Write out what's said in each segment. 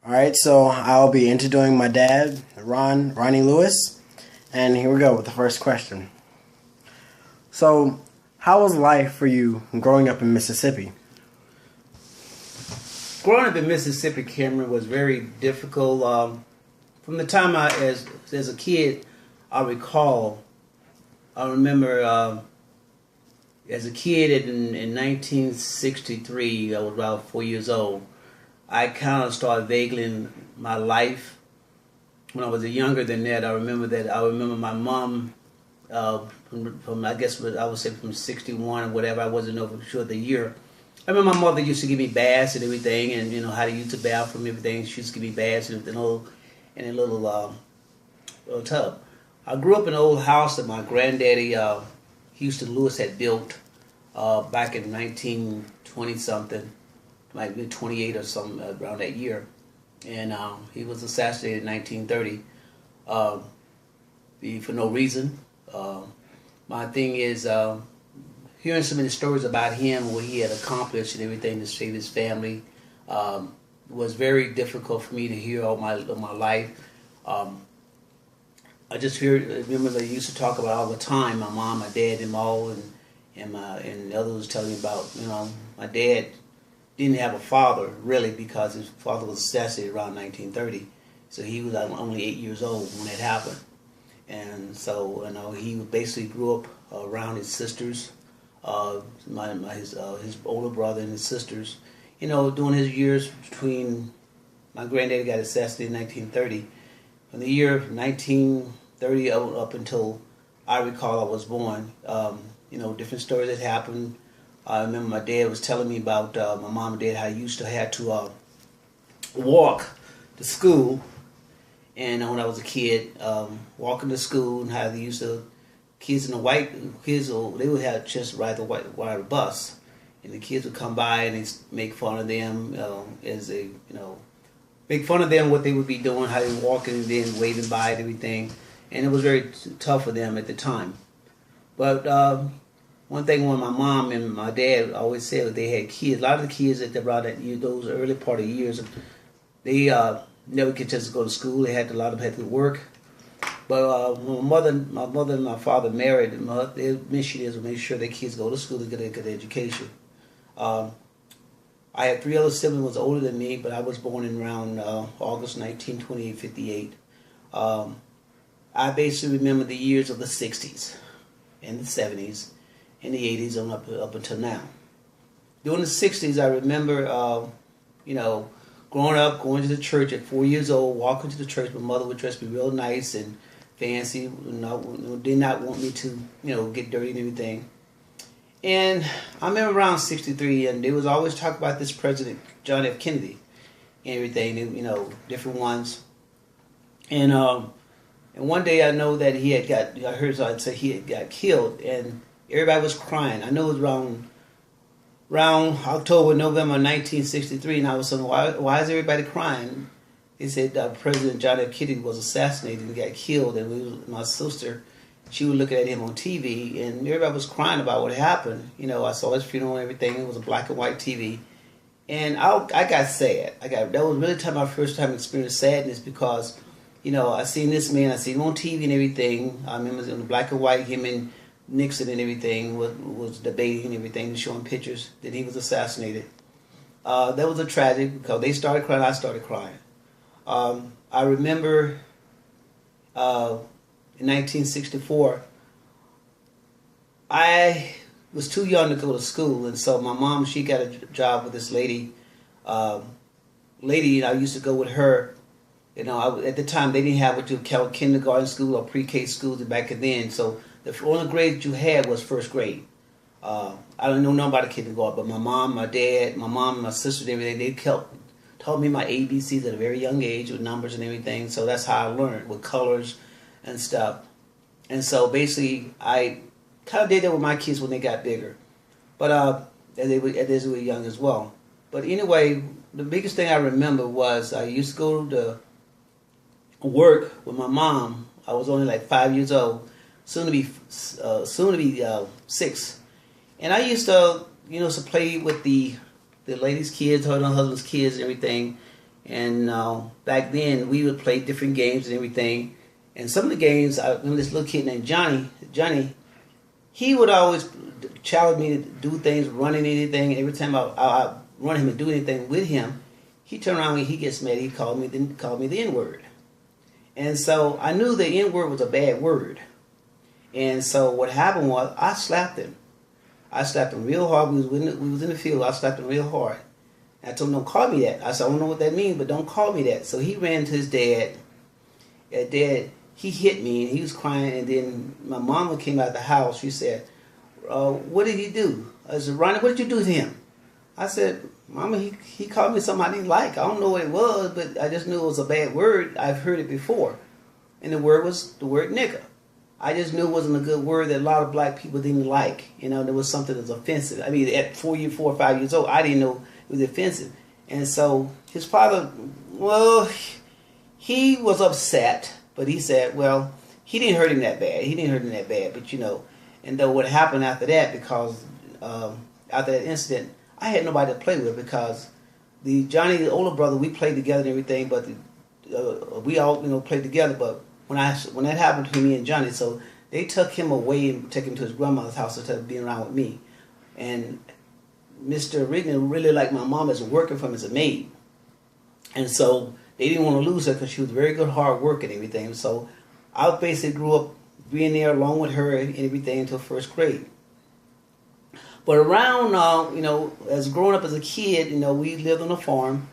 Alright, so I'll be interviewing my dad, Ronnie Lewis, and here we go with the first question. So, how was life for you growing up in Mississippi? Growing up in Mississippi, Cameron, was very difficult. From the time as a kid, I recall, I remember as a kid in 1963, I was about 4 years old. I kind of started vaguely my life. When I was younger than that, I remember my mom from I guess I would say from 61 or whatever. I wasn't over sure the year. I remember my mother used to give me baths and everything, and you know how to use the bathroom and everything. She used to give me baths in a little tub. I grew up in an old house that my granddaddy Houston Lewis had built back in 1920 something, might be 28 or something around that year, and he was assassinated in 1930 for no reason. My thing is hearing so many stories about him, what he had accomplished and everything to save his family, was very difficult for me to hear all my life. I just remember they used to talk about all the time. My mom, my dad, them all, and the others telling me about my dad didn't have a father really because his father was assassinated around 1930, so he was only 8 years old when it happened, and so he basically grew up around his sisters, his older brother and his sisters. During his years between my granddaddy got assassinated in 1930. From the year 1930 up until I recall I was born, different stories that happened. I remember my dad was telling me about my mom and dad how he used to have to walk to school, and when I was a kid, walking to school, and how they used to kids they would have just ride the bus, and the kids would come by and they make fun of them as they make fun of them what they would be doing, how they were walking and then waving by and everything, and it was very tough for them at the time. But one thing when my mom and my dad always said they had kids, a lot of the kids at around those early part of years, they never get a chance to go to school. A lot of them had to work. But when my mother and my father married, their mission is to make sure their kids go to school to get a good education. I had three other siblings who was older than me, but I was born in around August 1928, 58. I basically remember the years of the 60s and the 70s and the 80s and up until now. During the 60s, I remember, growing up, going to the church at 4 years old, walking to the church. My mother would dress me real nice and fancy. Did not want me to, get dirty and everything. And I remember around 63, and they was always talk about this President John F. Kennedy and everything, different ones. And one day I know that I heard someone say he had got killed, and everybody was crying. I know it was around October, November 1963, and I was saying, why is everybody crying? They said President John F. Kennedy was assassinated and got killed, and my sister, she was looking at him on TV, and everybody was crying about what happened. I saw his funeral and everything. It was a black and white TV, and I got sad. That was really my first time experiencing sadness because, I seen this man, I seen him on TV and everything. I remember in the black and white, him and Nixon and everything was debating and everything, showing pictures that he was assassinated. That was a tragedy because they started crying, I started crying. I remember in 1964, I was too young to go to school, and so my mom, she got a job with this lady. I used to go with her. At the time they didn't have what you call kindergarten school or pre-K schools back then, so the only grade you had was first grade. I don't know nothing about kindergarten, but my mom, my dad, my sisters, everything, they taught me my ABCs at a very young age with numbers and everything. So that's how I learned with colors and stuff. And so basically, I kind of did that with my kids when they got bigger, but as they were young as well. But anyway, the biggest thing I remember was I used to go to work with my mom. I was only like 5 years old, soon to be 6, and I used to play with the ladies' kids, her and her husband's kids, and everything. And back then, we would play different games and everything. And some of the games, I remember this little kid named Johnny, he would always challenge me to do things, running anything. Every time I run him and do anything with him, he turned around and he gets mad. He called me the N-word. And so I knew the N-word was a bad word. And so what happened was I slapped him. I slapped him real hard. We was in the field. I slapped him real hard. I told him, don't call me that. I said, I don't know what that means, but don't call me that. So he ran to his dad. Dad, he hit me, and he was crying. And then my mama came out of the house. She said, what did he do? I said, Ronnie, what did you do to him? I said, Mama, he called me something I didn't like. I don't know what it was, but I just knew it was a bad word. I've heard it before. And the word was the word nigger. I just knew it wasn't a good word that a lot of black people didn't like. You know, there was something that was offensive. I mean, at 4 or 5 years old, I didn't know it was offensive. And so his father, well, he was upset, but he said, well, he didn't hurt him that bad. But, you know, and then what happened after that, because after that incident, I had nobody to play with, because Johnny, the older brother, we played together and everything, but we all, you know, played together. But when that happened to me and Johnny, so they took him away and took him to his grandmother's house instead of being around with me. And Mr. Rignan really liked my mom as working for him as a maid. And so they didn't want to lose her because she was very good, hard work and everything. So I basically grew up being there along with her and everything until first grade. But around, you know, as growing up as a kid, you know, we lived on a farm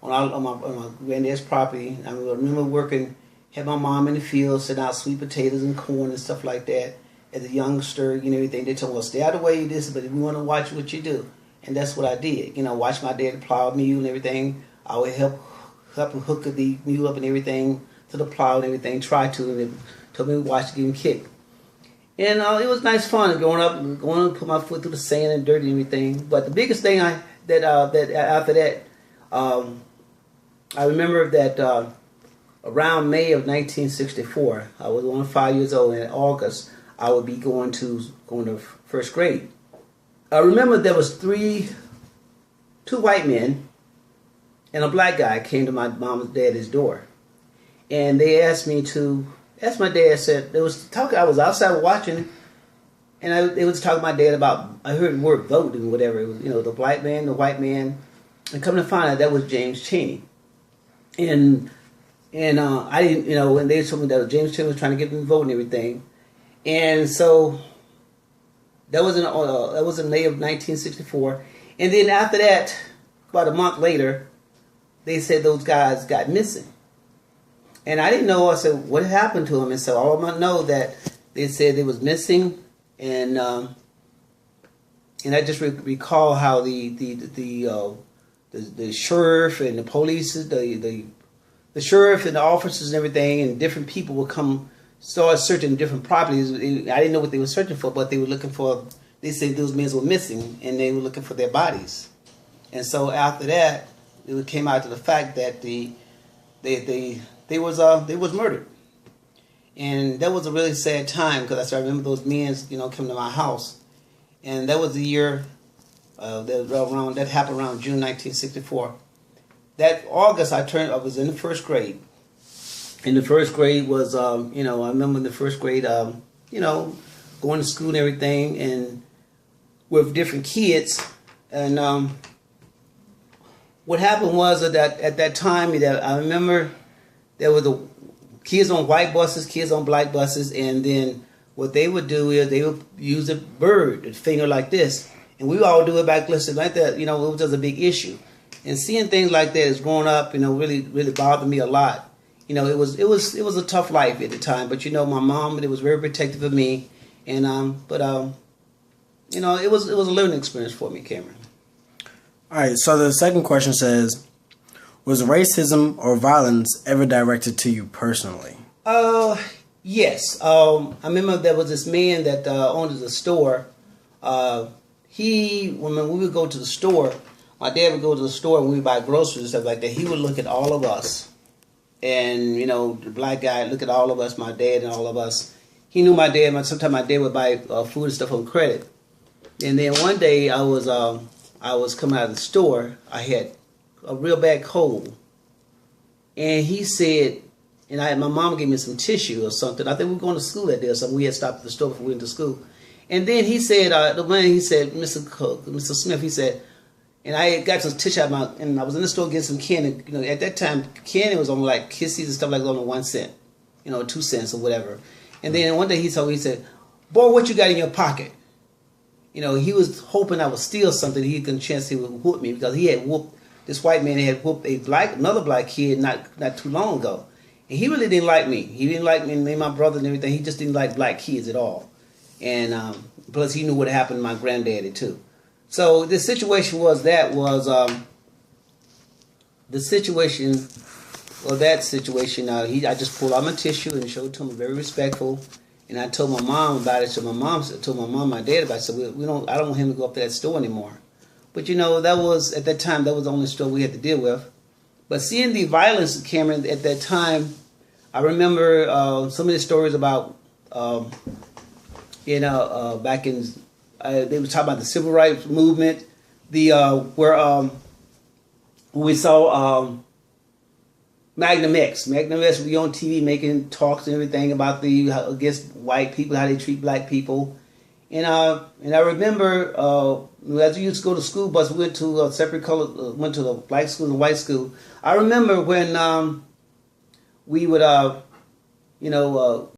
on my granddad's property. I remember working, had my mom in the field, setting out sweet potatoes and corn and stuff like that. As a youngster, you know, everything, they told me, well, stay out of the way of this, but if we want to watch what you do. And that's what I did. You know, watch my dad plow a mule and everything. I would help hook the mule up and everything to the plow and everything, try to, and they told me to watch getting kicked. And it was nice fun going up and going to put my foot through the sand and dirt and everything. But the biggest thing that after that, I remember that around May of 1964, I was only 5 years old, and in August I would be going to first grade. I remember there was two white men and a black guy came to my mom and dad's door, and they asked my dad. Said they was talking. I was outside watching, and they was talking to my dad about. I heard the word vote and whatever. It was, you know, the black man, the white man, and come to find out that was James Chaney, and I didn't, you know, and they told me that James Chaney was trying to get them to vote and everything, and so. That was in May of 1964, and then after that, about a month later, they said those guys got missing, and I didn't know. I said, what happened to them? And so all of them know that they said they was missing, and I just recall how the sheriff and the police, the sheriff and the officers and everything, and different people would come. Started searching different properties. I didn't know what they were searching for, but they were looking for. They said those men were missing, and they were looking for their bodies. And so after that, it came out to the fact that they was murdered, and that was a really sad time because I remember those men, you know, coming to my house, and that was the year that happened around June 1964. That August, I was in the first grade. In the first grade was, you know, I remember in the first grade, you know, going to school and everything, and with different kids. And what happened was that at that time, that I remember there were the kids on white buses, kids on black buses, and then what they would do is they would use a bird, a finger like this, and we all do it back listening like that. You know, it was just a big issue. And seeing things like that as growing up, you know, really bothered me a lot. You know, it was a tough life at the time, but you know, my mom, it was very protective of me, and you know, it was a learning experience for me, Cameron. All right. So the second question says, was racism or violence ever directed to you personally? Yes. I remember there was this man that owned a store. When we would go to the store, my dad would go to the store and we would buy groceries and stuff like that. He would look at all of us. And, you know, the black guy, look at all of us, my dad and all of us. He knew my dad. Sometimes my dad would buy food and stuff on credit. And then one day I was coming out of the store. I had a real bad cold. And he said, my mom gave me some tissue or something. I think we were going to school that day or something. We had stopped at the store before we went to school. And then he said, the man, he said, Mr. Cook, Mr. Smith, he said, and I got some tissue out of and I was in the store getting some candy. You know, at that time, candy was on like Kissies and stuff like that on 1 cent, 2 cents or whatever. And then one day he told me, he said, boy, what you got in your pocket? He was hoping I would steal something. He could chance he would whoop me because he had whooped, this white man had whooped another black kid not too long ago. And he really didn't like me. He didn't like me and my brother and everything. He just didn't like black kids at all. And plus he knew what happened to my granddaddy too. So the situation was that I just pulled out my tissue and showed it to him, very respectful. And I told my mom about it. So my dad about it. So I don't want him to go up to that store anymore. But that was, at that time, that was the only store we had to deal with. But seeing the violence, Cameron, at that time, I remember some of the stories about, back in, they were talking about the civil rights movement, where we saw Magnum X. Magnum X would be on TV making talks and everything about against white people, how they treat black people. And I remember as we used to go to school bus, we went to a separate color, went to the black school and white school. I remember when we would